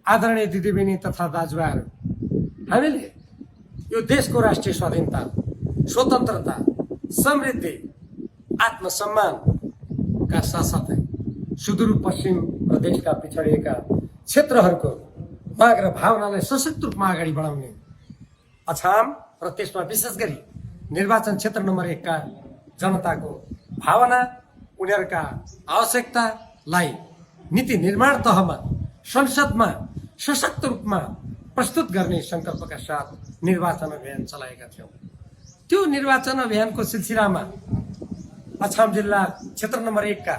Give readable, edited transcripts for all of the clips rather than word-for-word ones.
आदरणीय दिदीबहिनी तथा दाजुभाइहरू, हामीले यो देशको राष्ट्रिय स्वाधीनता, स्वतन्त्रता, समृद्धि, आत्मसम्मानका साथसाथै सुदूरपश्चिम र देशका पिछडिएका क्षेत्रहरूको माग र भावनालाई सशक्त रूपमा अगाडि बढाउने अछाम र त्यसमा विशेष गरी निर्वाचन क्षेत्र नम्बर 1 का जनताको भावना, उनीहरूका आवश्यकतालाई नीति निर्माण तहमा, संसदमा सशक्त रूपमा प्रस्तुत गर्ने संकल्पका साथ निर्वाचन अभियान चलाएका थियौँ। त्यो निर्वाचन अभियानको सिलसिलामा अछाम जिल्ला क्षेत्र नम्बर 1 का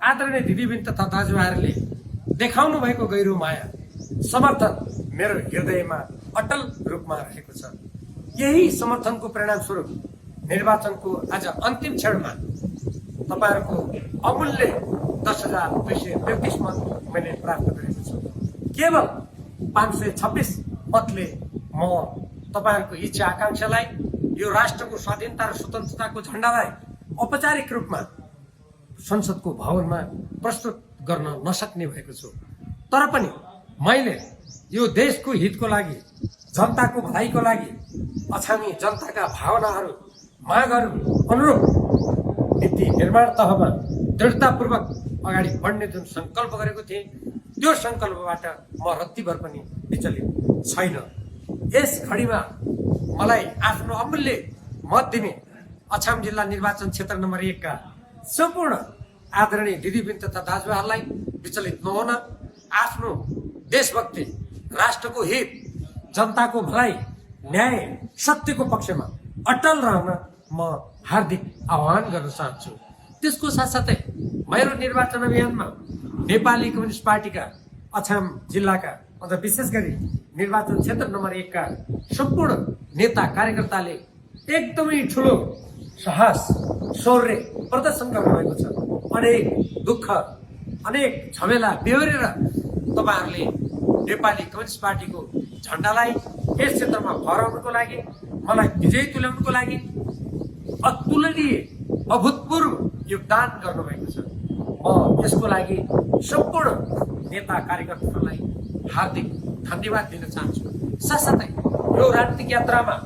आदरणीय दिदीबहिनी तथा दाजुभाइहरूले देखाउनु भएको गहिरो माया, समर्थन मेरो हृदयमा अटल रूपमा रहेको छ। यही समर्थनको परिणामस्वरूप निर्वाचनको आज अन्तिम क्षणमा तपाईहरूको अमूल्य 10,233 मत मैले प्राप्त गरेको छु। केवल 526 मतले म तपाईहरूको इच्छा आकांक्षालाई, यो राष्ट्रको स्वाधीनता र स्वतन्त्रताको झण्डालाई औपचारिक रूपमा संसदको भवनमा प्रस्तुत गर्न नसक्ने भएको छु। तर पनि मैले यो देशको हितको लागि, जनताको भलाइको लागि, अछामी जनताका भावनाहरू, मागहरू अनुरूप नीति निर्माण तहमा दृढतापूर्वक अगाडि बढ्ने जुन संकल्प गरेको थिएँ, त्यो संकल्पबाट म रत्तीभर पनि विचलित छैन। यस घडीमा मलाई आफ्नो अमूल्य मत दिने अछाम जिल्ला निर्वाचन क्षेत्र नम्बर 1 का सम्पूर्ण आदरणीय दिदीबहिनी तथा दाजुभाइहरूलाई विचलित नहुन, आफ्नो देशभक्ति, राष्ट्रको हित, जनताको भलाइ, न्याय, सत्यको पक्षमा अटल रहन म हार्दिक आह्वान गर्न चाहन्छु। त्यसको साथसाथै मेरो निर्वाचन अभियानमा नेपाली कम्युनिस्ट पार्टीका अछाम जिल्लाका अझ विशेष गरी निर्वाचन क्षेत्र नम्बर 1 का सम्पूर्ण नेता कार्यकर्ताले एकदमै ठुलो साहस, शौर्य प्रदर्शन गर्नुभएको छ। अनेक दुःख, अनेक झमेला बेहोरेर तपाईहरूले नेपाली कम्युनिस्ट पार्टीको झण्डालाई यस क्षेत्रमा फहराउनको लागि, मलाई विजयी तुल्याउनको लागि अतुलनीय, अभूतपूर्व योगदान गर्नुभएको छ। म यसको लागि सम्पूर्ण नेता कार्यकर्ताहरूलाई हार्दिक धन्यवाद दिन चाहन्छु। साथसाथै यो राजनीतिक यात्रामा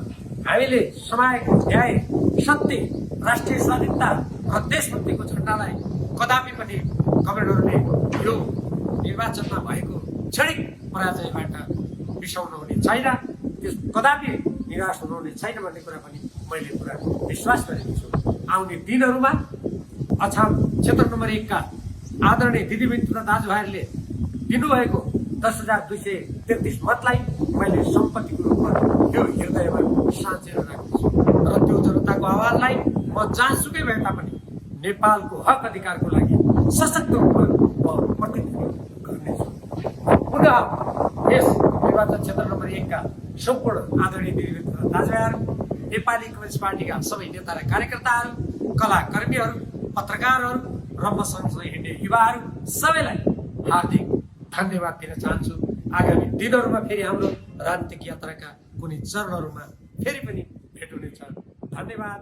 हामीले समाएको न्याय, सत्य, राष्ट्रिय स्वाधीनता र देशभक्तिको झण्डालाई कदापि पनि कमरेडहरूले यो निर्वाचनमा भएको क्षणिक पराजयबाट बिसाउनु हुने छैन, त्यस कदापि निराश हुनुहुने छैन भन्ने कुरा पनि मैले पुरा विश्वास गरेको छु। आउने दिनहरूमा अछाम क्षेत्र नम्बर 1 का आदरणीय दिदीबहिनी तथा दाजुभाइहरूले दिनुभएको 10,233 मतलाई मैले सम्पत्तिको रूपमा यो हृदयमा साँचेर राखेको छु र त्यो जनताको आवाजलाई म जहाँसुकै भए तापनि नेपालको हक अधिकारको लागि सशक्त रूपमा म प्रतिनिधित्व गर्नेछु। पुनः यस निर्वाचन क्षेत्र नम्बर 1 का सम्पूर्ण आदरणीय दिदीबहिनी तथा दाजुभाइहरू, नेपाली कम्युनिस्ट पार्टीका सबै नेता र कार्यकर्ताहरू, कलाकर्मीहरू, पत्रकारहरू र म सँगसँगै हिँड्ने युवाहरू सबैलाई हार्दिक धन्यवाद दिन चाहन्छु। आगामी दिनहरूमा फेरि हाम्रो राजनीतिक यात्राका कुनै चरणहरूमा फेरि पनि भेट हुनेछ। धन्यवाद।